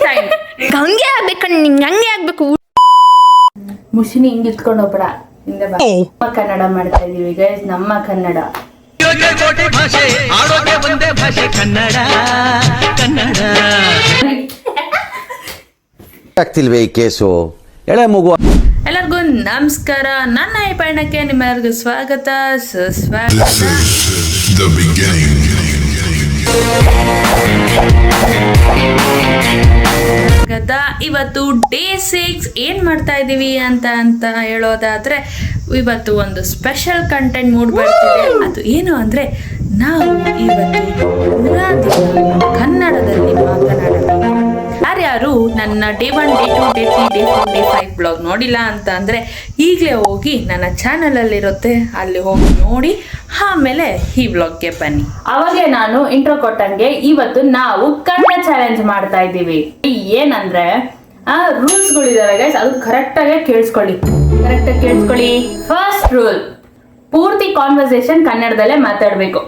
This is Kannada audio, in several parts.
ಟೈಮ್ ಹಂಗೆ ಆಗ್ಬೇಕು, ನಿಂಗೆ ಹಂಗೆ ಆಗ್ಬೇಕು. ಮುಷಿನಿ ಹಿಂಗ್ ಇಟ್ಕೊಂಡು ಹೋಗ್ಬೇಡ, ಹಿಂದೆ ಬಾ. ನಮ್ಮ ಕನ್ನಡ ಮಾಡ್ತಾ ಇದೀವಿ ಗೈಸ್, ನಮ್ಮ ಕನ್ನಡ. ಭಾಷೆ ಆಡೋಕೆ ಒಂದೇ ಭಾಷೆ ಕನ್ನಡ ಕನ್ನಡ. ಆಗ್ತಿಲ್ವೇ ಈ ಕೇಸು? ಎಳೆ ಮಗು. ಎಲ್ಲರಿಗೂ ನಮಸ್ಕಾರ, ನನ್ನ ಈ ಪಯಣಕ್ಕೆ ನಿಮ್ಮೆಲ್ಲರಿಗೂ ಸ್ವಾಗತ ಸುಸ್ವಾಗತ. ಇವತ್ತು ಡೇ 6 ಏನ್ ಮಾಡ್ತಾ ಇದೀವಿ ಅಂತ ಹೇಳೋದಾದ್ರೆ, ಇವತ್ತು ಒಂದು ಸ್ಪೆಷಲ್ ಕಂಟೆಂಟ್ ಮೂಡ್ ಬರ್ತಿದೆ. ಅದು ಏನು ಅಂದ್ರೆ, ನಾವು ಇವತ್ತು ಪೂರಾ ದಿನ ಕನ್ನಡದಲ್ಲಿ ಮಾತನಾಡಬೇಕು. ಯಾರ್ಯಾರು ನನ್ನ day 1, day 2, day 3, day 4, day 5 blog ನೋಡಿಲ್ಲ ಅಂತ ಅಂದ್ರೆ ಈಗಲೇ ಹೋಗಿ ನನ್ನ ಚಾನಲ್ ಅಲ್ಲಿರುತ್ತೆ, ಅಲ್ಲಿ ಹೋಗಿ ನೋಡಿ ಆಮೇಲೆ ಈ ಬ್ಲಾಗ್ಗೆ ಬನ್ನಿ. ಅವಾಗೆ ನಾನು ಇಂಟ್ರೋ ಕೊಟ್ಟಂಗೆ ಇವತ್ತು ನಾವು ಕನ್ನಡ ಚಾಲೆಂಜ್ ಮಾಡ್ತಾ ಇದ್ದೀವಿ. ಏನಂದ್ರೆ ರೂಲ್ಸ್ ಗಳಿದಾವೆ ಗೈಸ್, ಅದು ಕರೆಕ್ಟ್ ಆಗಿ ಕೇಳಿಸ್ಕೊಳ್ಳಿ. ಫಸ್ಟ್ ರೂಲ್, ಪೂರ್ತಿ ಕಾನ್ವರ್ಸೇಷನ್ ಕನ್ನಡದಲ್ಲೇ ಮಾತಾಡ್ಬೇಕು.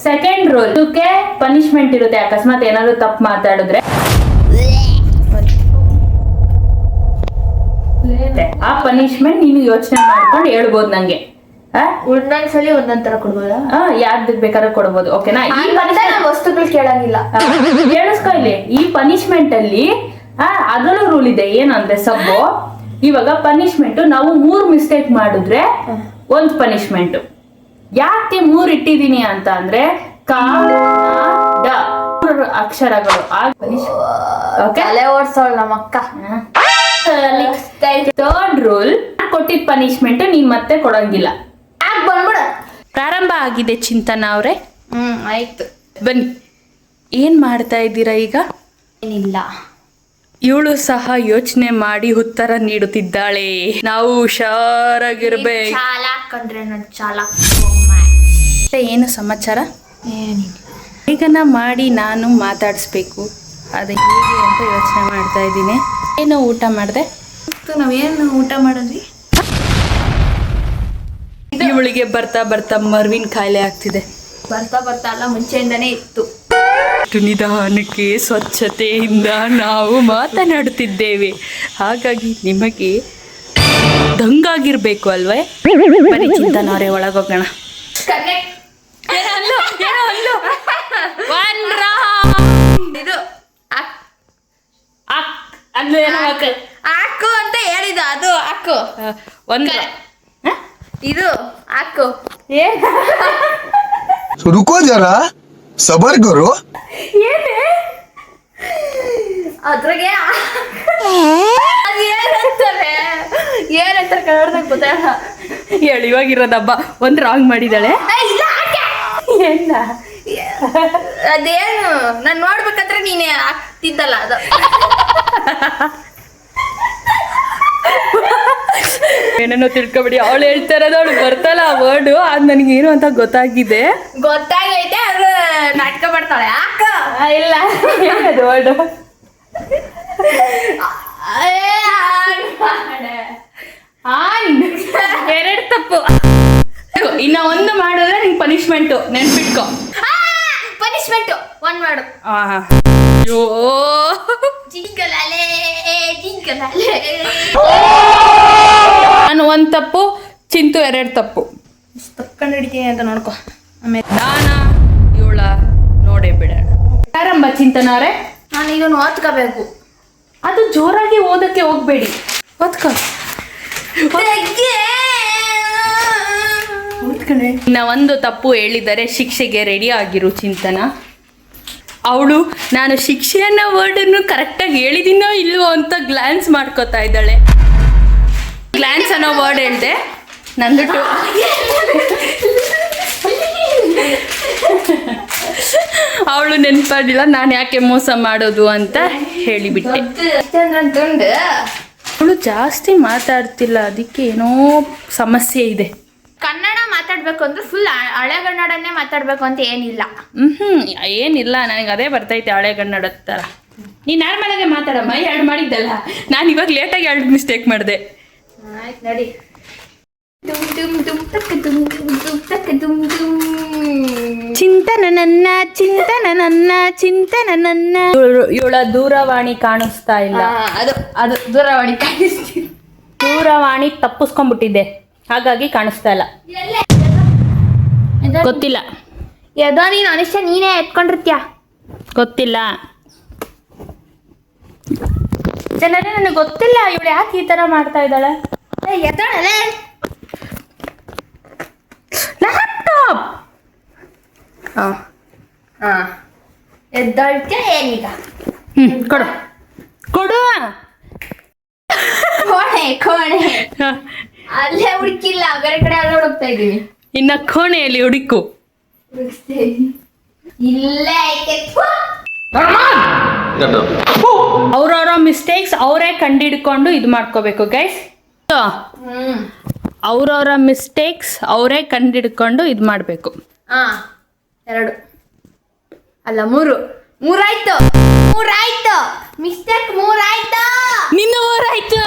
ಸೆಕೆಂಡ್ ರೂಲ್, ಇದಕ್ಕೆ ಪನಿಷ್ಮೆಂಟ್ ಇರುತ್ತೆ. ಅಕಸ್ಮಾತ್ ಏನಾದ್ರು ತಪ್ಪು ಮಾತಾಡಿದ್ರೆ ಆ ಪನಿಷ್ಮೆಂಟ್ ನೀನು ಯೋಚನೆ ಮಾಡ್ಕೊಂಡು ಹೇಳ್ಬೋದು ನಂಗೆ. ಒಂದೊಂದ್ಸಲಿ ಒಂದೊಂದ್ ತರ ಕೊಡ್ಬೋದಾ? ಯಾವ್ದು ಬೇಕಾದ್ರೆ ಕೊಡ್ಬೋದು. ಓಕೆನಾ? ಈ ವಸ್ತುಗಳು ಕೇಳಂಗಿಲ್ಲ, ಕೇಳಿಸ್ಕೊ. ಇಲ್ಲಿ ಈ ಪನಿಷ್ಮೆಂಟ್ ಅಲ್ಲಿ ಅದರಲ್ಲೂ ರೂಲ್ ಇದೆ. ಏನಂದ್ರೆ ಸಬ್ಬು, ಇವಾಗ ಪನಿಷ್ಮೆಂಟ್ ನಾವು 3 ಮಿಸ್ಟೇಕ್ ಮಾಡಿದ್ರೆ ಒಂದು ಪನಿಷ್ಮೆಂಟ್. ಯಾಕೆ 3 ಇಟ್ಟಿದೀನಿ ಅಂತ ಅಂದ್ರೆ ಕ ಡ ಅಕ್ಷರಗಳು. ತಲೆ ಓಡ್ಸೋಳ್ ನಮ್ಮ ಅಕ್ಕ. ಥರ್ಡ್ ರೂಲ್, ಕೊಟ್ಟಿದ್ ಪನಿಷ್ಮೆಂಟ್ ನೀನ್ ಮತ್ತೆ ಕೊಡಂಗಿಲ್ಲ. ಬಂದ್ಬಿಡ. ಪ್ರಾರಂಭ ಆಗಿದೆ ಚಿಂತನ ಅವ್ರೆ. ಆಯ್ತು, ಬನ್ನಿ. ಏನ್ ಮಾಡ್ತಾ ಇದ್ದೀರಾ ಈಗ? ಏನಿಲ್ಲ. ಇವಳು ಸಹ ಯೋಚನೆ ಮಾಡಿ ಉತ್ತರ ನೀಡುತ್ತಿದ್ದಾಳೆ. ನಾವು ಹುಷಾರಾಗಿರ್ಬೇಕು. ಏನು ಸಮಾಚಾರ? ಏನಿಲ್ಲ. ಬೇಗನ ಮಾಡಿ ನಾನು ಮಾತಾಡಿಸ್ಬೇಕು. ಅದು ಹೇಗೆ ಅಂತ ಯೋಚನೆ ಮಾಡ್ತಾ ಇದ್ದೀನಿ. ಏನು ಊಟ ಮಾಡಿದೆ? ನಾವೇನು ಊಟ ಮಾಡಿದ್ವಿ? ಇವಳಿಗೆ ಬರ್ತಾ ಬರ್ತಾ ಮರ್ವಿನ ಕಾಯಿಲೆ ಆಗ್ತಿದೆ. ಬರ್ತಾ ಅಲ್ಲ, ಮುಂಚೆಯಿಂದಾನೇ ಇತ್ತು. ನಿಧಾನಕ್ಕೆ ಸ್ವಚ್ಛತೆಯಿಂದ ನಾವು ಮಾತನಾಡುತ್ತಿದ್ದೇವೆ. ಹಾಗಾಗಿ ನಿಮಗೆ ದಂಗಾಗಿರ್ಬೇಕು ಅಲ್ವೇ? ಬರೀ ಚಿಂತನವರೇ ಒಳಗೋಗೋಣ. ಇದು ಹಾಕು ಅಂತ ಹೇಳಿದ, ಅದು ಹಾಕು. ಒಂದು ಇದು ಹಾಕು. रुको जरा सबर करो. ಅದ್ರಾಗೆ ಏನಂತಾರೆ ಕನ್ನಡದಾಗ ಗೊತ್ತಾಗ. ಎಳಿವಾಗಿರೋದಬ್ಬ. ಒಂದು ರಾಂಗ್ ಮಾಡಿದಾಳೆ. ಏನ ಅದೇನು ನಾನು ನೋಡ್ಬೇಕಂದ್ರೆ ನೀನೆ ಆಗ್ತಿದ್ದಲ್ಲ ಅದು. ಏನೇನೋ ತಿಳ್ಕೊಬಿಡಿ. ಅವಳು ಹೇಳ್ತಾ ಇರೋದು ಅವಳು ಬರ್ತಲ್ಲ ಆ ವರ್ಡು, ಅದು ನನಗೇನು ಅಂತ ಗೊತ್ತಾಗಿದೆ. ಗೊತ್ತಾಗೈತೆ, ಅದು ನಾಟಕ ಮಾಡ್ತಾಳೆ. ಯಾಕ ಇಲ್ಲ, ಏನದು ವರ್ಡು? ಎರಡು ತಪ್ಪು. ಇನ್ನ ಒಂದು ಮಾಡಿದ್ರೆ ನಿಂಗೆ ಪನಿಷ್ಮೆಂಟು, ನೆನ್ಪಿಟ್ಕೊ. ಪನಿಷ್ಮೆಂಟು ಒಂದು ಮಾಡು. ಅಯ್ಯೋ, ಜಿಂಕಲಾಲೆ. ನಾನು ಒಂದು ತಪ್ಪು, ಚಿಂತು 2 ತಪ್ಪು. ತಪ್ಕೊಂಡು ಹಿಡಿತೀನಿ ಅಂತ ನೋಡ್ಕೊ. ಆಮೇಲೆ ದಾನ ಇವಳ ನೋಡೇ ಬಿಡೋಣ. ಪ್ರಾರಂಭ ಚಿಂತನವ್ರೆ. ನಾನು ಇದನ್ನು ಓದ್ಕೋಬೇಕು. ಅದು ಜೋರಾಗಿ ಓದಕ್ಕೆ ಹೋಗ್ಬೇಡಿ, ಓದ್ಕೊ. ಇನ್ನ ಒಂದು ತಪ್ಪು ಹೇಳಿದರೆ ಶಿಕ್ಷೆಗೆ ರೆಡಿ ಆಗಿರು ಚಿಂತನ. ಅವಳು ನಾನು ಶಿಕ್ಷೆಯನ್ನ ವರ್ಡನ್ನು ಕರೆಕ್ಟಾಗಿ ಹೇಳಿದಿನೋ ಇಲ್ವೋ ಅಂತ ಗ್ಲಾನ್ಸ್ ಮಾಡ್ಕೋತಾ ಇದ್ದಾಳೆ. ಗ್ಲಾನ್ಸ್ ಅನ್ನೋ ವರ್ಡ್ ಹೇಳ್ದೆ, ನಂದು ಅವಳು ನೆನಪಾಡಿಲ್ಲ. ನಾನು ಯಾಕೆ ಮೋಸ ಮಾಡೋದು ಅಂತ ಹೇಳಿಬಿಟ್ಟೆ. ಅವಳು ಜಾಸ್ತಿ ಮಾತಾಡ್ತಿಲ್ಲ, ಅದಕ್ಕೆ ಏನೋ ಸಮಸ್ಯೆ ಇದೆ. ಕನ್ನಡ ಮಾತಾಡ್ಬೇಕು ಅಂದ್ರೆ ಫುಲ್ ಹಳೆಗನ್ನಡನ್ನೇ ಮಾತಾಡ್ಬೇಕು ಅಂತ ಏನಿಲ್ಲ. ಏನಿಲ್ಲ, ನನಗೆ ಅದೇ ಬರ್ತೈತೆ ಹಳೆಗನ್ನಡ ಥರ. ನೀ ನಾರ್ಮಲ್ ಆಗಿ ಮಾತಾಡಮ್ಮ. 2 ಮಾಡಿದ್ದಲ್ಲ, ನಾನು ಇವಾಗ ಲೇಟಾಗಿ 2 ಮಿಸ್ಟೇಕ್ ಮಾಡಿದೆ. ಆಯ್ತು ನಡಿ. ಚಿಂತನ ನನ್ನ ಇವಳ ದೂರವಾಣಿ ಕಾಣಿಸ್ತಾ ಇಲ್ಲ. ಅದು ದೂರವಾಣಿ ಕಾಣಿಸ್ತೀನಿ. ದೂರವಾಣಿ ತಪ್ಪಿಸ್ಕೊಂಡ್ಬಿಟ್ಟಿದ್ದೆ, ಹಾಗಾಗಿ ಕಾಣಿಸ್ತಾ ಇಲ್ಲ. ಗೊತ್ತಿಲ್ಲ, ಯದೋ ನೀನು ಅನಿಷ್ಟ ನೀನೇ ಎತ್ಕೊಂಡಿರ್ತೀಯ. ಗೊತ್ತಿಲ್ಲ ಜನರೇ, ನನಗೆ ಗೊತ್ತಿಲ್ಲ ಇವಳು ಯಾಕೆ ಈ ತರ ಮಾಡ್ತಾ ಇದ್ದಾಳೆ. ಎದ್ದೋಳಲೆ ಲ್ಯಾಪ್ಟಾಪ್ ಎದ್ದೋಳ್ಕೆ ಏನೀಗ? ಕೊಡು ಕೊಡು. ಕೋಣೆ ಅಲ್ಲೇ ಹುಡುಕಿಲ್ಲ, ಬೇರೆ ಕಡೆ ಎಲ್ಲ ಹುಡುಕ್ತಾ ಇದ್ದೀನಿ. ಇನ್ನ ಕೋಣೆಯಲ್ಲಿ ಹುಡುಕು. ಇಲ್ಲೇ ಐತೆ. ಅವ್ರವ್ರ ಮಿಸ್ಟೇಕ್ಸ್ ಅವರೇ ಕಂಡಿಡ್ಕೊಂಡು ಇದು ಮಾಡ್ಕೋಬೇಕು ಗೈಸ್. ಅವ್ರವ್ರ ಮಿಸ್ಟೇಕ್ಸ್ ಅವರೇ ಕಂಡಿಡ್ಕೊಂಡು ಇದು ಮಾಡಬೇಕು. 2 ಅಲ್ಲ 3 ಮೂರಾಯ್ತು ಮಿಸ್ಟೇಕ್ 3 ಆಯ್ತು. ನಿನ್ನ ಊರಾಯ್ತು.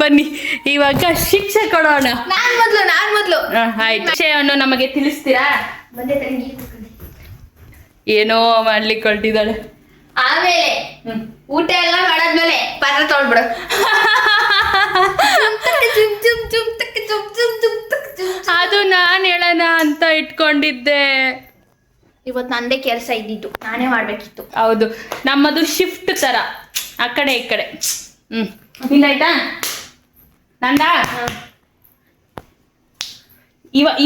ಬನ್ನಿ ಇವಾಗ ಶಿಕ್ಷೆ ಕೊಡೋಣ. ನಾನ್ ಮೊದ್ಲು ಆಯ್ತು, ವಿಷಯವನ್ನು ನಮಗೆ ತಿಳಿಸ್ತೀರಾ? ಬಂದೆ ತಂಗಿ ಕೂತ್ಕೊಳ್ಳಿ. ಏನೋ ಮಾಡ್ಲಿಕ್ಕೆ ಹೊರಟಿದ್ದಾಳೆ. ಆಮೇಲೆ ಊಟ ಎಲ್ಲ ಮಾಡಾದ್ಮೇಲೆ ಪಾತ್ರೆ ತೊಳ್ಬಿಡು. ಅದು ನಾನು ಹೇಳೋಣ ಅಂತ ಇಟ್ಕೊಂಡಿದ್ದೆ. ಇವತ್ತು ನಂದೇ ಕೆಲಸ ಇದ್ದಿತ್ತು, ನಾನೇ ಮಾಡ್ಬೇಕಿತ್ತು. ಹೌದು, ನಮ್ಮದು ಶಿಫ್ಟ್ ತರ, ಆ ಕಡೆ ಈ ಕಡೆ. ನಿಂದಾಯ್ತಾ? ನಂದ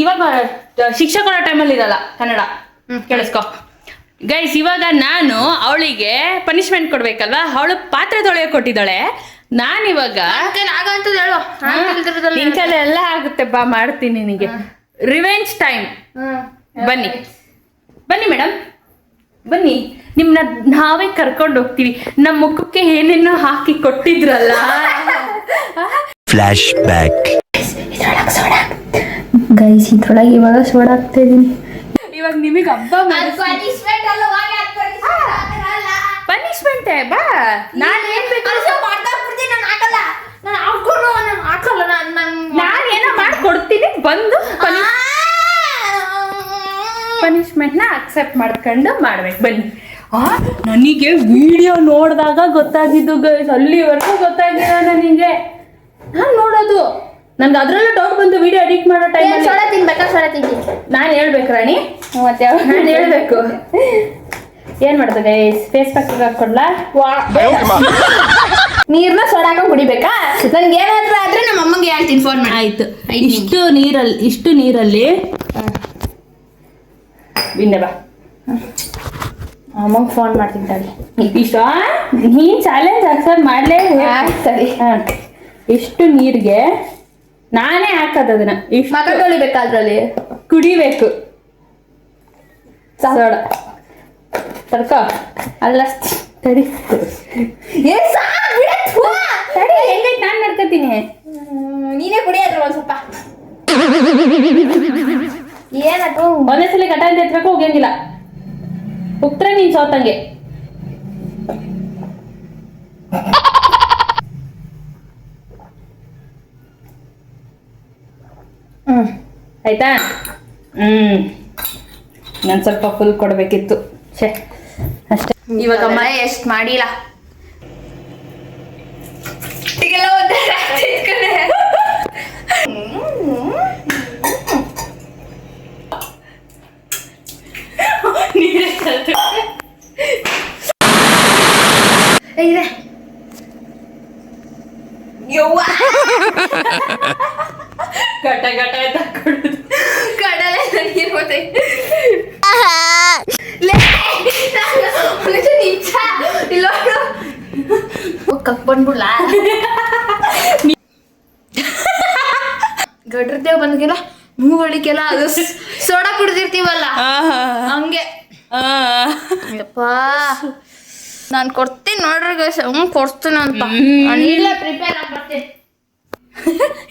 ಇವಾಗ ಶಿಕ್ಷೆ ಕೊಡೋ ಟೈಮಲ್ಲಿ ಇರಲ್ಲ ಕನ್ನಡ. ಕೇಳಿಸ್ಕೊ ಗೈಸ್, ಇವಾಗ ನಾನು ಅವಳಿಗೆ ಪನಿಷ್ಮೆಂಟ್ ಕೊಡ್ಬೇಕಲ್ವಾ, ಅವಳು ಪಾತ್ರೆ ತೊಳೆಯೋ ಕೊಟ್ಟಿದ್ದಾಳೆ. ನಾನಿವಾಗ ಆಗಂತದ್ದು ಹೇಳು. ನಿಂಕಲ್ಲಿ ಎಲ್ಲ ಆಗುತ್ತೆ, ಬಾ ಮಾಡ್ತೀನಿ ನಿನಗೆ. Revenge time. ಬನ್ನಿ ಬನ್ನಿ ಮೇಡಮ್, ಬನ್ನಿ. ನಿಮ್ನ ನಾವೇ ಕರ್ಕೊಂಡು ಹೋಗ್ತೀವಿ. ನಮ್ಮ ಮುಖಕ್ಕೆ ಏನೇನೋ ಹಾಕಿ ಕೊಟ್ಟಿದ್ರಲ್ಲ. Flash back. ಗೈಸ್ ಇದ್ರೊಳಗೆ ಇವಾಗ ಸೋಡಾ ಹಾಕ್ತಾ ಇದೀನಿ. ಇವಾಗ ನಿಮಗೆ ಹಬ್ಬ ಪನಿಷ್ಮೆಂಟ್ ಬಾ. ನಾನು ಏನ್ ಬೇಕು ನಾನು ಏನೋ ಮಾಡ್ಕೊಡ್ತೀನಿ, ಬಂದು ಪನಿಷ್ಮೆಂಟ್ನ ಅಕ್ಸೆಪ್ಟ್ ಮಾಡ್ಕೊಂಡು ಮಾಡ್ಬೇಕು. ಬನ್ನಿ. ನನಗೆ ವಿಡಿಯೋ ನೋಡಿದಾಗ ಗೊತ್ತಾಗಿದ್ದು ಗೈಸ್, ಅಲ್ಲಿವರೆಗೂ ಗೊತ್ತಾಗಿಲ್ಲ ನನಗೆ. ನಾನು ನೋಡೋದು, ನನ್ಗೆ ಅದ್ರಲ್ಲೂ ಡೌಟ್ ಬಂತು ವಿಡಿಯೋ ಎಡಿಟ್ ಮಾಡೋ ಟೈಮ್. ಸೋಡಾ ತಿನ್ಬೇಕಾ? ಸೋಡಾ ತಿಂತೀನಿ. ನಾನು ಹೇಳ್ಬೇಕು ರಾಣಿ, ಮತ್ತೆ ನಾನು ಹೇಳ್ಬೇಕು. ಏನ್ ಮಾಡ್ದೆ ಗೈಸ್? Face pack ಹಾಕೊಡ್ಲಾ? ನೀರ್ನ ಸೋಡಾಗ ಕುಡಿಬೇಕಾ? ನನ್ಗೆ ಏನಾದ್ರೂ ಆದ್ರೆ ನಮ್ಮ ಅಮ್ಮಂಗೆ ಹೇಳ್ತೀನಿ, ಫೋನ್ ಮಾಡಿ. ಆಯ್ತು. ಇಷ್ಟು ನೀರಲ್ಲಿ ಬಿಂದೆ ಬಾ. ಅಮ್ಮಂಗೆ ಫೋನ್ ಮಾಡ್ತೀನಿ ತಡಿ. ಇಷ್ಟ ನೀನ್ ಚಾಲೆಂಜ್ ಅಕ್ಸೆಪ್ಟ್ ಮಾಡ್ಲೇ. ಸರಿ. ಇಷ್ಟು ನೀರಿಗೆ ನಾನೇ ಹಾಕೋದು ಅದನ್ನ. ಇಷ್ಟು ಮಗ ತೊಳಿಬೇಕಾ ಅದ್ರಲ್ಲಿ? ಕುಡಿಬೇಕು. ಸೋಡಾ ತಡ್ಕೋ. ಅಲ್ಲ ತಡಿ ತಡಿ, ಹೆಂಗೈತೆ ನಾನು ನಡ್ಕೋತೀನಿ. ನೀನೇ ಕುಡಿ ಅದ್ರ ಒಂದ್ ಸ್ವಲ್ಪ. ಏನದು? ಒಂದೇ ಸಲ ಘಟ ಅಂತ ಎತ್ಬೇಕು, ಹೋಗಂಗಿಲ್ಲ. ಉತ್ತರ ನೀನ್ ಸೋತಂಗೆ. ಆಯ್ತಾ? ನಾನು ಸ್ವಲ್ಪ ಫುಲ್ ಕೊಡ್ಬೇಕಿತ್ತು. ಅಷ್ಟೇ. ಇವಾಗ ಅಮ್ಮ ಎಷ್ಟು ಮಾಡಿಲ್ಲ. ಘಟ ಘಟ ಆಯ್ತಾ ಕಡಲೆ ನೀರು ಮತ್ತೆ ಬಂದ್ಬಿಡ್ಲ ಗಡ್ರದೇವ್ ಬಂದ್ಗಿಲ್ಲ ಮೂಗಳಿಗೆಲ್ಲ ಅದು ಸೋಡಾ ಕುಡ್ದಿರ್ತೀವಲ್ಲ ಹಂಗೆ. ಅಪ್ಪ ನಾನು ಕೊಡ್ತೀನಿ ನೋಡ್ರಿ ಗೈಸ್, ಕೊಡ್ತೀನಿ ಅಂತ ಇಲ್ಲ ಪ್ರಿಪೇರ್ ಆಗ್ಬರ್ತೀನಿ.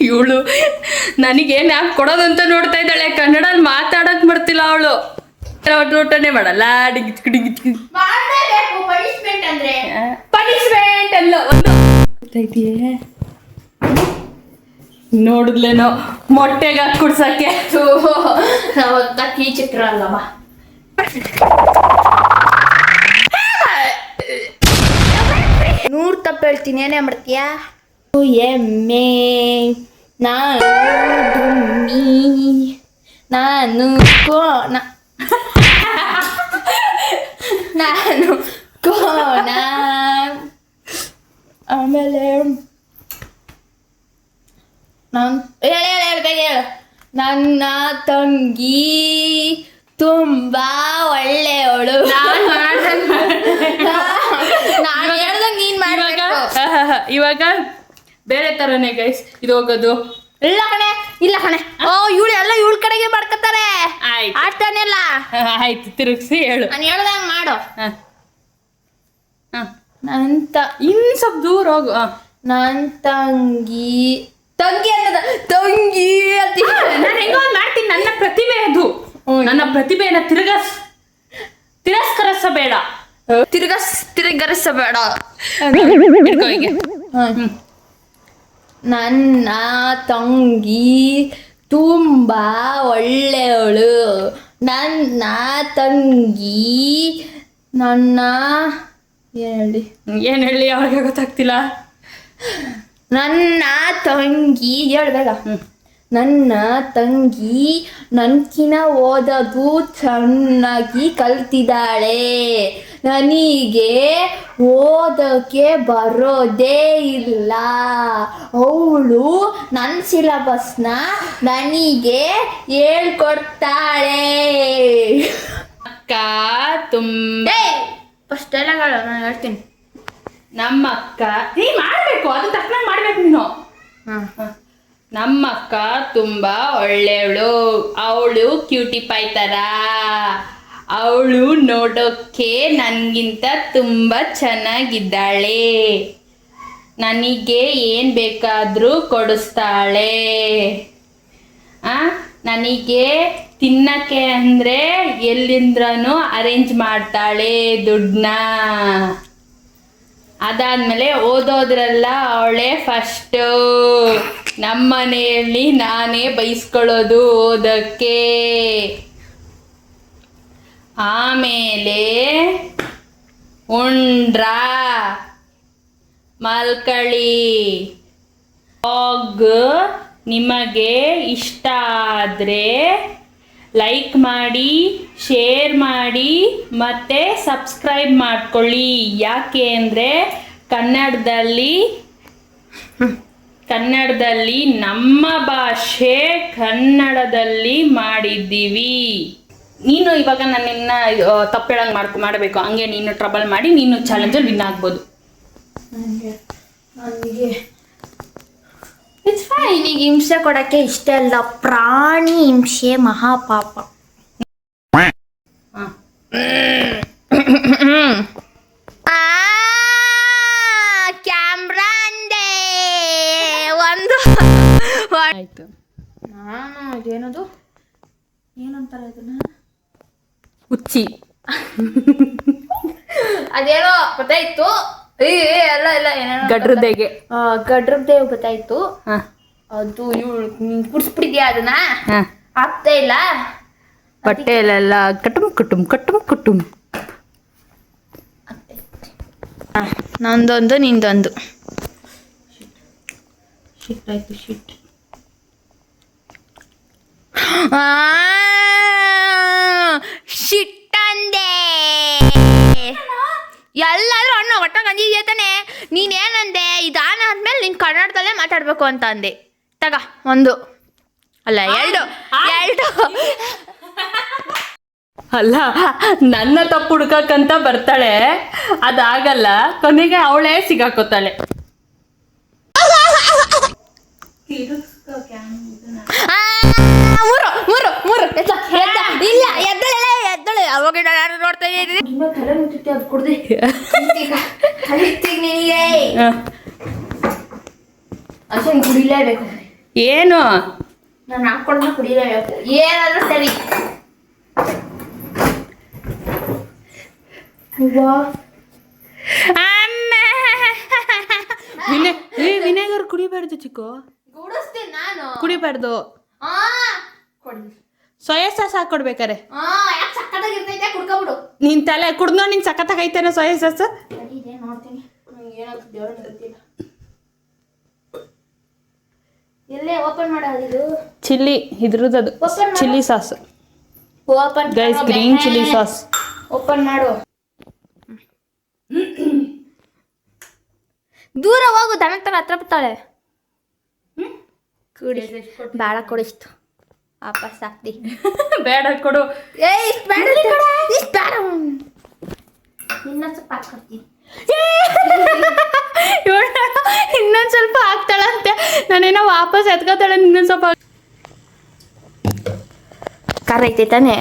ಇವಳು ನನಗೇನು ಯಾಕೆ ಕೊಡೋದಂತ ನೋಡ್ತಾ ಇದ್ದಾಳೆ. ಕನ್ನಡಲ್ಲಿ ಮಾತಾಡಕ್ ಬರ್ತಿಲ್ಲ ಅವಳು. ಊಟನೇ ಮಾಡಲ್ಲ. ಪನಿಷ್ಮೆಂಟ್ ಅಂದ್ರೆ ಪನಿಷ್ಮೆಂಟ್ ಅಲ್ಲ ಒಂದು ನೋಡಿದ್ಲೇನೋ ಮೊಟ್ಟೆಗೆ ಹಾಕಿ ಕುಡ್ಸಕ್ಕೆ. ನಾವಂತ ಕೀಚಿಟ್ರ ಅಲ್ಲಮ್ಮ. ನೂರು ತಪ್ಪು ಹೇಳ್ತೀನಿ, ಏನೇ ಮಾಡ್ತೀಯಾ? ಎಮ್ಮೆ ನಾನು ದುಮ್ಮಿ ನಾನು ಕೋಣ ನಾನು ಕೋಣ. ಆಮೇಲೆ ನಾನು ಹೇಳು. ನನ್ನ ತಂಗಿ ತುಂಬಾ ಒಳ್ಳೆಯವಳು. ನಾನು ಹೇಳ್ದಂಗೆ ನೀನ್ ಮಾಡ್ಬೇಕು. ಇವಾಗ ಬೇರೆ ತರನೇ ಗೈಸ್ ಇದು ಹೋಗೋದು. ಇಲ್ಲ ಕಣೆ. ಓ ಇವಳು ಎಲ್ಲ ಇವಳ ಕಡೆಗೆ ಮಾಡ್ಕೊತಾರೆ. ಆಯ್ತು. ಆಡ್ತಾನೆಲ್ಲ. ಆಯ್ತು, ತಿರುಗಿಸಿ ಹೇಳು. ನಾನು ಹೇಳ್ದಂಗೆ ಮಾಡು. ನಂತ ಇನ್ ಸ್ವಲ್ಪ ದೂರ ಹೋಗು. ನನ್ ತಂಗಿ ಅನ್ನೋದ ತಂಗಿ ಅಂತ ನಾನು ಹೆಂಗೋ ಮಾಡ್ತೀನಿ. ನನ್ನ ಪ್ರತಿಭೆ ಅದು. ನನ್ನ ಪ್ರತಿಭೆಯನ್ನ ತಿರಸ್ಕರಿಸಬೇಡ. ತಿರುಗರಿಸಬೇಡ. ಹಿಡ್ಕೊ ಹೀಗೆ. ನನ್ನ ತಂಗಿ ತುಂಬಾ ಒಳ್ಳೆಯವಳು. ನನ್ನ ತಂಗಿ ಏನ್ ಹೇಳಿ ಅವ್ರಿಗೆ ಗೊತ್ತಾಗ್ತಿಲ್ಲ. ನನ್ನ ತಂಗಿ ಹೇಳ್ಬೇಕ. ನನ್ನ ತಂಗಿ ನನ್ಕಿನ ಓದೋದು ಚೆನ್ನಾಗಿ ಕಲ್ತಿದ್ದಾಳೆ. ನನಗೆ ಓದೋಕೆ ಬರೋದೇ ಇಲ್ಲ. ಅವಳು ನನ್ನ ಸಿಲಬಸ್ನ ನನಗೆ ಹೇಳ್ಕೊಡ್ತಾಳೆ. ಅಕ್ಕ ತುಂಬಾ ಫಸ್ಟ್ ಎಲ್ಲ ನಾನು ಹೇಳ್ತೀನಿ. ನಮ್ಮ ಅಕ್ಕ ನೀ ಮಾಡ್ಬೇಕು, ಅದು ತಕ್ಷಣ ಮಾಡ್ಬೇಕು ನೀನು. ನಮ್ಮ ಅಕ್ಕ ತುಂಬಾ ಒಳ್ಳೆಯವಳು. ಅವಳು ಕ್ಯೂಟಿ ಪೈ ತರ. ಅವಳು ನೋಡೋಕ್ಕೆ ನನಗಿಂತ ತುಂಬಾ ಚೆನ್ನಾಗಿದ್ದಾಳೆ. ನನಗೆ ಏನ್ ಬೇಕಾದ್ರೂ ಕೊಡಿಸ್ತಾಳೆ. ನನಗೆ ತಿನ್ನಕ್ಕೆ ಅಂದ್ರೆ ಎಲ್ಲಿಂದ್ರೂ ಅರೇಂಜ್ ಮಾಡ್ತಾಳೆ ದುಡ್ಡನ್ನ. ಅದಾದ್ಮೇಲೆ ಓದೋದ್ರೆಲ್ಲ ಅವಳೇ ಫಸ್ಟು. ನಮ್ಮ ಮನೆಯಲ್ಲಿ ನಾನೇ ಬೈಸ್ಕೊಳ್ಳೋದು ಓದಕ್ಕೆ. ಆಮೇಲೆ ಉಂಡ್ರ ಮಲ್ಕಳಿ. ವ್ಲಾಗ್ ನಿಮಗೆ ಇಷ್ಟ ಆದರೆ ಲೈಕ್ ಮಾಡಿ, ಶೇರ್ ಮಾಡಿ ಮತ್ತು ಸಬ್ಸ್ಕ್ರೈಬ್ ಮಾಡ್ಕೊಳ್ಳಿ. ಯಾಕೆ ಅಂದರೆ ಕನ್ನಡದಲ್ಲಿ ನಮ್ಮ ಭಾಷೆ ಕನ್ನಡದಲ್ಲಿ ಮಾಡಿದ್ದೀವಿ. ನೀನು ಇವಾಗ ನನ್ನನ್ನ ತಪ್ಪು ಹೇಳಂಗೆ ಮಾಡಬೇಕು. ಹಂಗೆ ನೀನು ಟ್ರಬಲ್ ಮಾಡಿ ನೀನು ಚಾಲೆಂಜಲ್ಲಿ ವಿನ್ ಆಗ್ಬೋದು. It's fine. ಈಗ ಹಿಂಸೆ ಕೊಡಕ್ಕೆ ಇಷ್ಟ ಇಲ್ಲ. ಪ್ರಾಣಿ ಹಿಂಸೆ ಮಹಾಪಾಪ. ಕ್ಯಾಮ್ರಾ ಅಂದೆ ಒಂದು ಆಯ್ತು. ನಾನು ಅದೇನದು ಏನಂತಾರೆ ಅದನ್ನ ಹುಚ್ಚಿ. ಅದೇನೋ ಗೊತ್ತಾಯ್ತು. ಎಲ್ಲ ಏನೇನೋ ಗಡ್ರದೇಗೆ ಗಡ್ರದ್ದೇವ್ ಗೊತ್ತಾಯ್ತು. ಅದು ಇವಳು ಕುಡ್ಸ್ಬಿಟ್ಟಿದ್ಯಾ ಅದನ್ನ? ಆಗ್ತಾ ಇಲ್ಲ. ಬಟ್ಟೆಲೆಲ್ಲ ಕಟುಮ್. ನಂದೊಂದು ನಿಂದೊಂದು. ಶಿಟ್. ಶಿಟ್ಟಂದೆ. ಎಲ್ಲಾದ್ರೂ ಅಣ್ಣ ಒಟ್ಟ ಗಂಜಿದ್ಯಾ ತಾನೆ. ನೀನೇನಂದೆ ಇದಾದ್ಮೇಲೆ ನೀನ್ ಕನ್ನಡದಲ್ಲೇ ಮಾತಾಡ್ಬೇಕು ಅಂತ ಅಂದೆ. ತಗ ಒಂದು ಅಲ್ಲ ಎರಡು. ಅಲ್ಲ, ನನ್ನ ತಪ್ಪು ಹುಡ್ಕಕ್ಕಂತ ಬರ್ತಾಳೆ, ಅದಾಗಲ್ಲ. ಕೊನೆಗೆ ಅವಳೇ ಸಿಗಾಕೋತಾಳೆ. ಮೂರು ಇಲ್ಲ ಎದ್ದಳೆ ಅವಾಗ ನಾನು ನೋಡ್ತಾ ಇದ್ದೀನಿ. ಅದು ಕುಡ್ದೆ ನಿನಗೆ ಅಷ್ಟೇ ಕುಡಿಲೇಬೇಕು. ಏನು ನಾನು ಹಾಕೊಂಡ್ರೆ ಕುಡಿಲೇಬೇಕು. ಏನಾದ್ರೂ ಸರಿ. ವಿನೆಗರ್ ಕುಡಿಬಾರ್ದು ಚಿಕ್ಕು. ಗುಡಿಸ್ತೀನಿ ನಾನು. ನಾನು ಕುಡಿಬಾರ್ದು. ಆ ಕೊಡಿ. ಸೋಯಾ ಸಾಸ್ ಹಾಕೊಡ್ಬೇಕಾರೆ. ಯಾಕೆ ಸಕ್ಕತ್ತಾಗಿರ್ತೈತೆ ಕುಡ್ಕೊಬಿಡು. ನಿನ್ ತಲೆ ಕುಡ್ದೋ ನಿನ್ ಸಖತ್ತಾಗೈತೇನೋ ಸೋಯಾ ಸಾಸ್. ಇದೆ ನೋಡ್ತೀನಿ. ಏನಾಗ್ತದೆ ದೇವ್ರಿಗೆ ಗೊತ್ತಿಲ್ಲ. ಎಲ್ಲೇ ಓಪನ್ ಮಾಡೋದು ಇದು? ಚಿಲ್ಲಿ ಇದ್ರದ್ದು Open ಮಾಡು. Chilli sauce open guys, green chilli sauce. Open ಮಾಡು. ದೂರ ಹೋಗು, ದನ ತರ ಹತ್ರ ಬರ್ತಾಳೆ. ಕುಡಿ ಬೇಡ ಕೊಡಿಸ್ತು ವಾಪಸ್ ಹಾಕ್ತಿ. ಬೇಡ ಕೊಡು. ಇಷ್ಟು ಬೇಡ ಇಷ್ಟು ಬೇಡ. ಇನ್ನೊಂದು ಸ್ವಲ್ಪ ಹಾಕ್ಕೊಡ್ತೀನಿ. ಇನ್ನೊಂದ್ ಸ್ವಲ್ಪ ಹಾಕ್ತಾಳಂತೆ. ನಾನೇನೋ ವಾಪಸ್ ಎತ್ಕೋತಾಳೆ. ಇನ್ನೊಂದ್ ಸ್ವಲ್ಪ ಖಾರ ಐತೆ ತಾನೆ?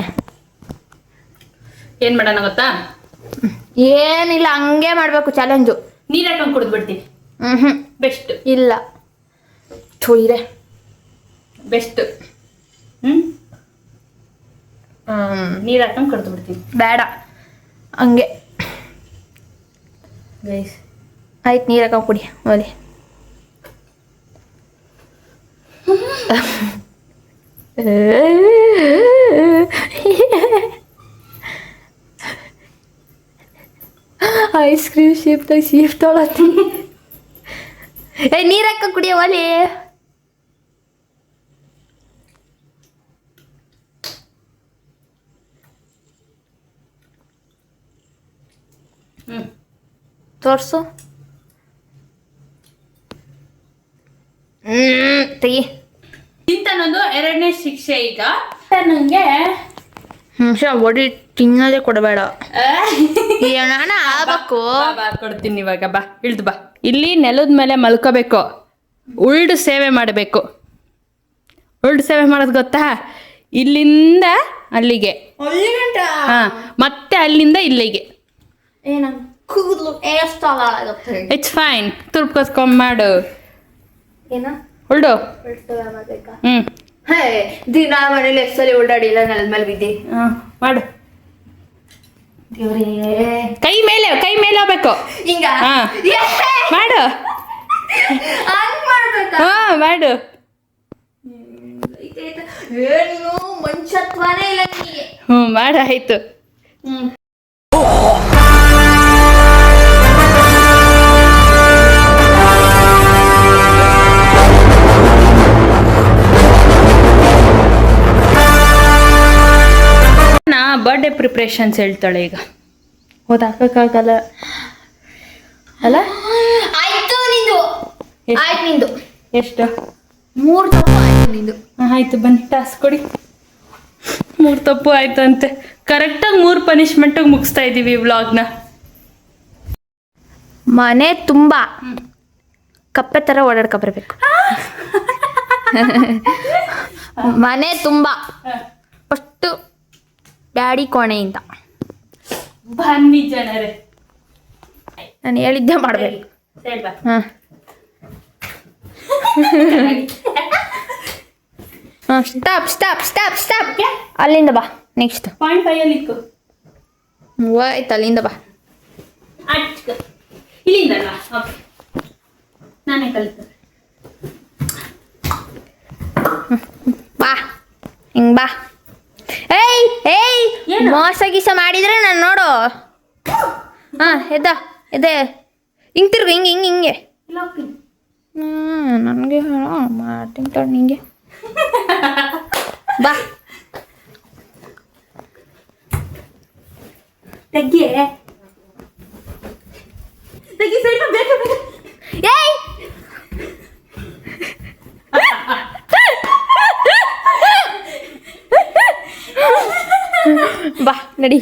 ಏನ್ ಮಾಡೋಣ ಗೊತ್ತಾ? ಏನಿಲ್ಲ, ಹಂಗೆ ಮಾಡ್ಬೇಕು ಚಾಲೆಂಜು. ನೀರ್ ಹಾಕೊಂಡ್ ಕುಡಿದ್ಬಿಡ್ತೀನಿ. ಬೆಸ್ಟ್. ಇಲ್ಲ ಚೂಯಿರೆ ಬೆಸ್ಟ್. ನೀರ್ ಹಾಕೊಂಡ್ ಕುಡಿದು ಬಿಡ್ತೀನಿ. ಬೇಡ ಹಂಗೆ. ಗೈಸ್ ಆಯ್ತು, ನೀರು ಹಾಕೊಂಡು ಕುಡಿ ಒಲೆ. ಐಸ್ ಕ್ರೀಮ್ ಶೇಪ್ ತೊಳತ್ತೀನಿ. ನೀರು ಹಾಕ ಕುಡಿಯ ಒಲೆ. ತೋರ್ಸು. ತೆಗಿ. ಇಂತನೊಂದು ಎರಡನೇ ಶಿಕ್ಷೆ ಈಗ ನಂಗೆ. ಒಡಿ ತಿನ್ನೋದೇ ಕೊಡಬೇಡ. ಏನಾನ ಆಗ್ಬೇಕು. ಬಾ ಕೊಡ್ತೀನಿ ಇವಾಗ. ಬಾ ಇಳ್ದು ಬಾ. ಇಲ್ಲಿ ನೆಲದ ಮೇಲೆ ಮಲ್ಕೋಬೇಕು. ಉಲ್ಡು ಸೇವೆ ಮಾಡಬೇಕು. ಉಲ್ಡು ಸೇವೆ ಮಾಡೋದು ಗೊತ್ತಾ? ಇಲ್ಲಿಂದ ಅಲ್ಲಿಗೆ, ಹಾ, ಮತ್ತೆ ಅಲ್ಲಿಂದ ಇಲ್ಲಿಗೆ. ಏನ ಕೂದಲು ಎಷ್ಟಾಗುತ್ತೆ. It's fine. ತುರ್ಕೋಸ್ಕೊಂಡ್ ಮಾಡು. ಏನ ಉಲ್ಡು. ಹೇ, ದಿನ ಮನೇಲಿ ಎಷ್ಟಲ್ಲಿ ಓಡಾಡಿಲ್ಲ, ನೆಲದ ಮೇಲೆ ಬಿದ್ದಿ. ಮಾಡು. ದೇವ್ರೇ, ಕೈ ಮೇಲೆ ಹೋಗ್ಬೇಕು. ಹಿಂಗ ಹಾ. ಮಾಡು. ಹಂಗ್ ಮಾಡ್ಬೇಕಾ? ಹಾ ಮಾಡು. ಏನು ಮನುಷ್ಯತ್ವನೇ ಇಲ್ಲ ನಿನಗೆ. ಮಾಡಾಯ್ತು. ಬರ್ಡೇ ಪ್ರಿಪ್ರೇಷನ್ಸ್ ಹೇಳ್ತಾಳೆ ಈಗ. ಓದಾಕಕ್ಕಾಗಲ್ಲ ಅಲ್ಲ? ಆಯ್ತು ನಿಂದು. ಎಷ್ಟು? ಆಯ್ತು ನಿಂದು. ಎಷ್ಟು? 3 ತಪ್ಪು ಆಯ್ತು ನಿಂದು. ಆಯ್ತು, ಬನ್ನಿ ಟಾಸ್ಕ್ ಕೊಡಿ. 3 ತಪ್ಪು ಆಯ್ತು ಅಂತೆ. ಕರೆಕ್ಟಾಗಿ 3 ಪನಿಷ್ಮೆಂಟಿಗೆ ಮುಗಿಸ್ತಾ ಇದ್ದೀವಿ ವ್ಲಾಗ್ನ. ಮನೆ ತುಂಬಾ ಕಪ್ಪೆ ಥರ ಓಡಾಡ್ಕೊ ಬರಬೇಕು. ಮನೆ ತುಂಬಾ ಫಸ್ಟು ಡ್ಯಾಡಿ ಕೋಣೆಯಿಂದ. ಬನ್ನಿ ಜನರೇ, ನಾನು ಹೇಳಿದ್ದೆ ಮಾಡಬೇಕು. ಹಾಂ ಸ್ಟಾಪ್ ಸ್ಟಾಪ್ ಸ್ಟಾಪ್ ಸ್ಟಾಪ್. ಅಲ್ಲಿಂದ ಬಾ. ನೆಕ್ಸ್ಟ್ ಪಾಯಿಂಟ್ 5 ಅಲ್ಲಿ ಇಕ್ಕು. ಆಯ್ತು, ಅಲ್ಲಿಂದ ಬಾ. ಇಲ್ಲಿಂದ ನಾನೇ ಕಲಿತೆ. ಬಾ, ಹಿಂಗ್ ಬಾ. ಏಯ್ ಏಯ್, ಮೋಸ ಗೀಸ ಮಾಡಿದ್ರೆ ನಾನು ನೋಡು. ಹಾಂ ಎದೆ ಹಿಂಗೆ ತಿರ್ಗು, ಹಿಂಗೆ ಹಿಂಗೆ ಹಿಂಗೆ. ನನಗೆ ಮಾಡ್ತೀನಿ ತಡ ನಿಂಗೆ. ಬಾ ತೆಗಿ ಸ್ವಲ್ಪ ಬೇಕು. ಏಯ್ ಬಾ ನಡಿ.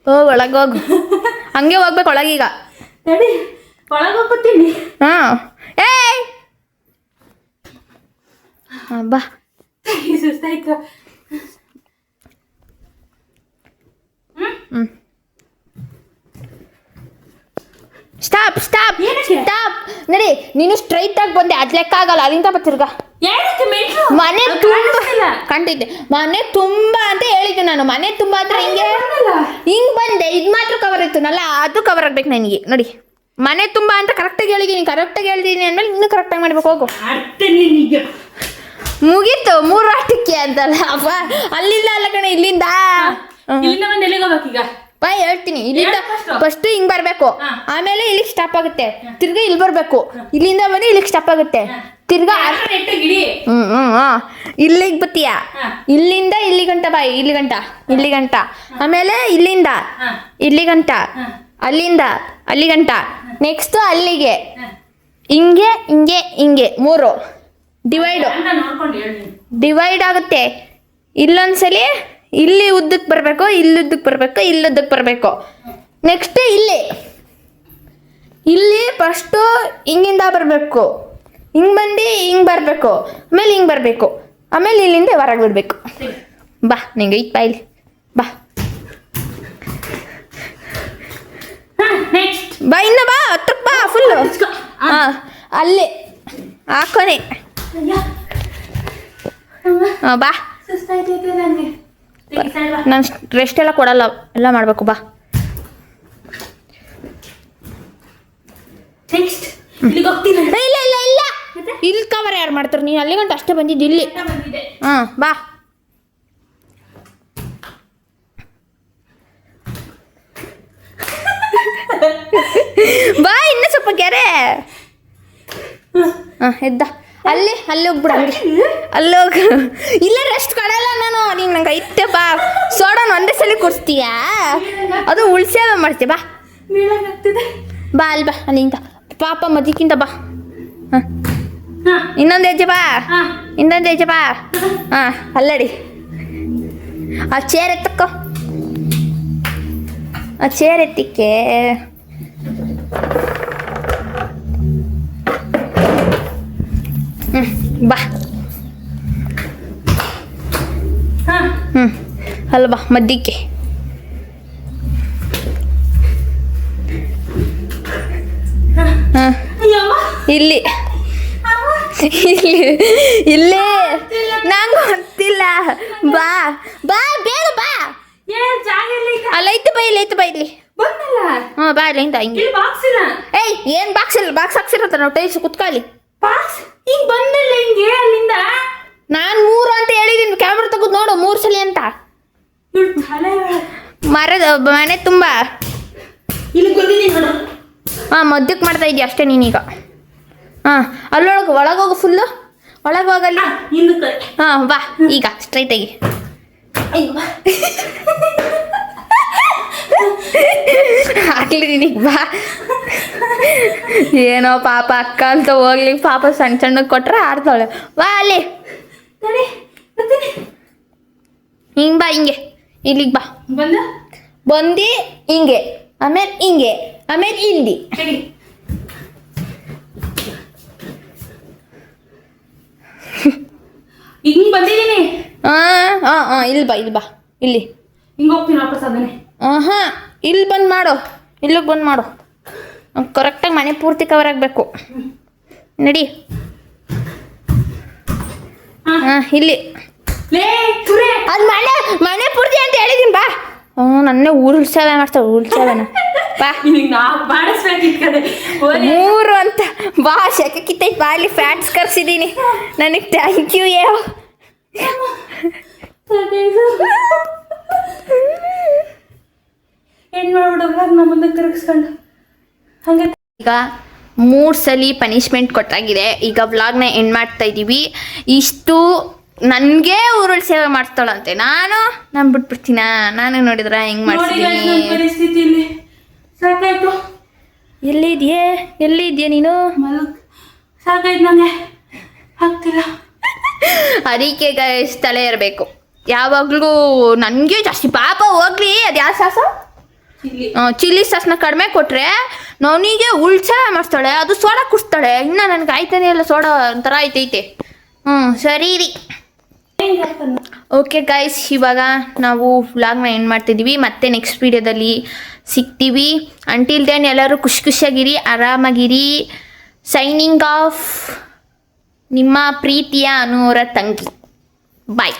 ಹೋಗ್ ಒಳಗೆ ಹೋಗು. ಹಂಗೆ ಹೋಗ್ಬೇಕು ಒಳಗೀಗ. ನಡಿ ಒಳಗೆ ಹೋಗ್ತೀನಿ. ಹಾಂ ಏಯ್ ಬಾ. ಸುಸ್ತಾಯ್ತು. Stop stop stop. ನಡಿ, ನೀನು ಸ್ಟ್ರೈಟ್ ಆಗಿ ಬಂದೆ, ಅದು ಲೆಕ್ಕ ಆಗಲ್ಲ. ಅಲ್ಲಿಂದ ಬರ್ತಿರ್ಗ. ಮನೆ ತುಂಬ ಕಂಡಿದ್ದೆ. ಮನೆ ತುಂಬ ಅಂತ ಹೇಳಿದ್ದೆ ನಾನು. ಮನೆ ತುಂಬ ಅಂದ್ರೆ ಹಿಂಗೆ ಹಿಂಗ್ ಬಂದೆ. ಇದು ಮಾತ್ರ ಕವರ್ ಇತ್ತು ನಲ್ಲ, ಅದು ಕವರ್ ಆಗ್ಬೇಕು ನನಗೆ. ನೋಡಿ ಮನೆ ತುಂಬಾ ಅಂತ ಕರೆಕ್ಟಾಗಿ ಹೇಳಿದೀನಿ ಅಂದ್ಮೇಲೆ ಇನ್ನೂ ಕರೆಕ್ಟಾಗಿ ಮಾಡ್ಬೇಕು. ಹೋಗು. ಮುಗೀತು 3 ಆಟಕ್ಕೆ ಅಂತಲ್ಲ ಅಪ್ಪ. ಅಲ್ಲಿಂದ ಅಲ್ಲ ಕಣೆ, ಇಲ್ಲಿಂದ ಒಂದು ಎಲ್ಲಿಗೆ ಹೋಗ್ಬೇಕೀಗ? ಬಾ ಹೇಳ್ತೀನಿ. ಇಲ್ಲಿಂದ ಫಸ್ಟ್ ಹಿಂಗ್ ಬರ್ಬೇಕು, ಆಮೇಲೆ ಇಲ್ಲಿಗೆ ಸ್ಟಾಪ್ ಆಗುತ್ತೆ, ತಿರ್ಗಾ ಇಲ್ಲಿ ಬರ್ಬೇಕು, ಇಲ್ಲಿಂದ ಬಂದು ಇಲ್ಲಿಗೆ ಸ್ಟಾಪ್ ಆಗುತ್ತೆ, ತಿರ್ಗಾ ಇಲ್ಲಿಗೆ ಬತ್ತೀಯ, ಇಲ್ಲಿಂದ ಇಲ್ಲಿ ಗಂಟ ಬಾ, ಇಲ್ಲಿ ಗಂಟ, ಆಮೇಲೆ ಇಲ್ಲಿಂದ ಇಲ್ಲಿ ಗಂಟ, ಅಲ್ಲಿಂದ ಅಲ್ಲಿ ಗಂಟ, ನೆಕ್ಸ್ಟ್ ಅಲ್ಲಿಗೆ, ಹಿಂಗೆ ಹಿಂಗೆ ಹಿಂಗೆ 3 ಡಿವೈಡ್ ಆಗುತ್ತೆ. ಇಲ್ಲೊಂದ್ಸಲಿ ಇಲ್ಲಿ ಉದ್ದಕ್ಕೆ ಬರಬೇಕು, ಇಲ್ಲುದ್ದಕ್ಕೆ ಬರಬೇಕು. ನೆಕ್ಸ್ಟ್ ಇಲ್ಲಿ ಫಸ್ಟು ಹಿಂಗಿಂದ ಬರಬೇಕು, ಹಿಂಗೆ ಬಂದು ಹಿಂಗೆ ಬರಬೇಕು, ಆಮೇಲೆ ಹಿಂಗೆ ಬರಬೇಕು, ಆಮೇಲೆ ಇಲ್ಲಿಂದ ಹೊರಗೆ ಬಿಡಬೇಕು. ಬಾ ನಿಂಗೆ ಐತ್ ಬಾ ಇಲ್ಲಿ ಬಾ, ಬಾ ಇನ್ನ ಬಾ, ಹತ್ರಕ್ಕೆ ಬಾ ಫುಲ್ಲು. ಹಾಂ ಅಲ್ಲಿ ಹಾಕೋನೆ. ಹಾಂ ಬಾ, ನಾನು ರೆಸ್ಟ್ ಎಲ್ಲ ಕೊಡಲ್ಲ, ಎಲ್ಲ ಮಾಡಬೇಕು. ಬಾ ಇಲ್ಲ ಇಲ್ಲ ಇಲ್ಲ, ಇಲ್ಲಿ ಕವರ್ ಯಾರು ಮಾಡ್ತಾರೆ? ನೀನು ಅಲ್ಲಿ ಗಂಟ ಅಷ್ಟೇ ಬಂದಿದ್ದು, ಇಲ್ಲಿ. ಹಾಂ ಬಾ. ಬಾ ಇನ್ನು ಸ್ವಲ್ಪ ಗೆರೆ. ಹಾಂ ಎದ್ದ, ಅಲ್ಲಿ ಹೋಗ್ಬಿಡ, ಹಂಗೆ ಅಲ್ಲಿ ಹೋಗು. ಇಲ್ಲ ರೆಸ್ಟ್ ಕೊಡಲ್ಲ ನಾನು, ನೀನು ನಂಗೆ ಐತೆ ಬಾ. ಸೋಡನ್ ಒಂದೇ ಸಲ ಕುಡಿಸ್ತೀಯಾ? ಅದು ಉಳ್ಸ್ಯಾವ ಮಾಡ್ತೀಯ. ಬಾ ಬಾ ಅಲ್ಲಿ ಬಾ, ಅಲ್ಲಿಂದ ಪಾಪ ಮದಿಕ್ಕಿಂತ ಬಾ. ಹಾಂ ಇನ್ನೊಂದು ಹೆಜ್ಜೆ ಬಾ, ಹಾಂ ಅಲ್ಲಡಿ. ಆ ಚೇರ್ ಎತ್ತಕ್ಕೋ, ಆ ಚೇರ್ ಎತ್ತಿಕ್ಕೆ. ಬಾ ಅಲ್ಲ ಬಾ ಮದ್ದಿಕ್ಕೆ. ಇಲ್ಲಿ ನಂಗೆ ಗೊತ್ತಿಲ್ಲ. ಬಾ ಬಾ ಬೇಗ ಬಾ. ಅಲ್ಲೈತೆ ಬಾ, ಇಲ್ಲಿ. ಹಾಂ ಬಾ ಇಲ್ಲಿಂದ ಹಿಂಗೆ. ಏಯ್ ಏನು ಬಾಕ್ಸ್ ಇಲ್ಲ, ಬಾಕ್ಸ್ ಹಾಕ್ಸಿರತ್ತ ನಾವು ಟೈಲ್ಸ್ ಕುತ್ಕೊಳ್ಳಿ. ನಾನು 3 ಅಂತ ಹೇಳಿದೀನಿ, ಕ್ಯಾಮ್ರಾ ತೆಗೆದು ನೋಡು 3 ಸಲ ಅಂತ. ಮರದ ಮನೆ ತುಂಬ ಹಾಂ ಮದ್ದಕ್ಕೆ ಮಾಡ್ತಾ ಇದೀಯ ಅಷ್ಟೇ ನೀನೀಗ. ಹಾಂ ಒಳಗೋಗು ಫುಲ್ಲು, ಒಳಗೆ ಹೋಗಲ್ಲ. ಹಾಂ ಬಾ ಈಗ ಸ್ಟ್ರೈಟಾಗಿ. ಹಾಕ್ಲಿ ನಿನಗೆ ಬಾ. ಏನೋ ಪಾಪ ಅಕ್ಕ ಅಂತ ಹೋಗ್ಲಿ, ಪಾಪ ಸಣ್ಣಕ್ಕೆ ಕೊಟ್ರೆ ಆಡ್ತಾಳೆ. ಬಾ ಅಲ್ಲಿ ಹಿಂಗೆ ಬಾ, ಹಿಂಗೆ ಇಲ್ಲಿಗೆ ಬಾ. ಬಂದು ಹಿಂಗೆ, ಆಮೇಲೆ ಹಿಂಗೆ, ಆಮೇಲೆ ಇಲ್ಲಿ. ಹಿಂಗೆ ಬಂದಿದ್ದೀನಿ. ಹಾಂ ಇಲ್ಲಿ ಬಾ ಇಲ್ಲಿ ಹಿಂಗೆ ಹೋಗ್ತೀನಿ ವಾಪಸ್. ಅದನ್ನೇ ಹಾಂ ಇಲ್ಲಿ ಬಂದು ಮಾಡು, ಇಲ್ಲಿಗೆ ಬಂದು ಮಾಡು. ಕರೆಕ್ಟಾಗಿ ಮನೆ ಪೂರ್ತಿ ಕವರ್ ಆಗಬೇಕು. ನಡಿ. ಹಾಂ ಇಲ್ಲಿ ಅದು ಮನೆ ಪೂರ್ತಿ ಅಂತ ಹೇಳಿದೀನಿ. ಬಾ. ನನ್ನೇ ಉರುಳ್ಸವೆ ಮಾಡ್ತಾವೆ, ಬಾ 3 ಅಂತ. ಬಾ ಶೆಕೆ ಕಿತ್ತೈತೆ, ಬಾ ಅಲ್ಲಿ ಫ್ಯಾಟ್ಸ್ ಕರ್ಸಿದ್ದೀನಿ. ನನಗೆ ಥ್ಯಾಂಕ್ ಯು. ಏನು ಮಾಡ್ಬಿಡೋಲ್ಲ ನಮ್ಮ ಮುಂದೆ ತಿರುಗಿಸ್ಕೊಂಡು ಹಂಗೆ. ಈಗ 3 ಸಲ ಪನಿಷ್ಮೆಂಟ್ ಕೊಟ್ಟಾಗಿದೆ. ಈಗ ವ್ಲಾಗ್ನ ಎಂಡ್ ಮಾಡ್ತಾ ಇದ್ದೀವಿ. ಇಷ್ಟು ನನಗೆ ಉರುಳು ಸೇವೆ ಮಾಡ್ತಾಳಂತೆ, ನಾನು ಬಿಟ್ಬಿಡ್ತೀನ? ನಾನು ನೋಡಿದ್ರ ಹೆಂಗ್ ಮಾಡ್ತೀನಿ. ಪರಿಸ್ಥಿತಿಯಲ್ಲಿ ಸಾಕಾಯ್ತು. ಎಲ್ಲಿದ್ಯಾ ನೀನು? ಸಾಕಾಯ್ತು ನನಗೆ, ಆಗ್ತಿಲ್ಲ. ಅದಕ್ಕೆ ತಲೆ ಇರಬೇಕು ಯಾವಾಗಲೂ. ನನಗೆ ಜಾಸ್ತಿ ಪಾಪ ಹೋಗ್ಲಿ. ಅದು ಯಾವ ಸಾಸ? ಚಿಲ್ಲಿ ಸಾಸ್ನ ಕಡಿಮೆ ಕೊಟ್ಟರೆ ನನಗೆ ಉಳ್ಸೆ ಮಾಡ್ತಾಳೆ, ಅದು ಸೋಡಾ ಕುಡಿಸ್ತಾಳೆ. ಇನ್ನು ನನಗೆ ಆಯ್ತಾನೆ ಇಲ್ಲ, ಸೋಡಾ ಒಂಥರ ಐತೈತೆ. ಸರಿ ರೀ. ಓಕೆ ಗೈಸ್, ಇವಾಗ ನಾವು ವ್ಲಾಗ್ನ ಎಂಡ್ ಮಾಡ್ತಿದ್ದೀವಿ. ಮತ್ತೆ ನೆಕ್ಸ್ಟ್ ವೀಡಿಯೋದಲ್ಲಿ ಸಿಗ್ತೀವಿ. ಅಂಟಿಲ್ ದೆನ್ ಎಲ್ಲರೂ ಖುಷಿಯಾಗಿರಿ, ಆರಾಮಾಗಿರಿ. ಸೈನಿಂಗ್ ಆಫ್, ನಿಮ್ಮ ಪ್ರೀತಿಯ ಅನುರ ತಂಗಿ. ಬಾಯ್.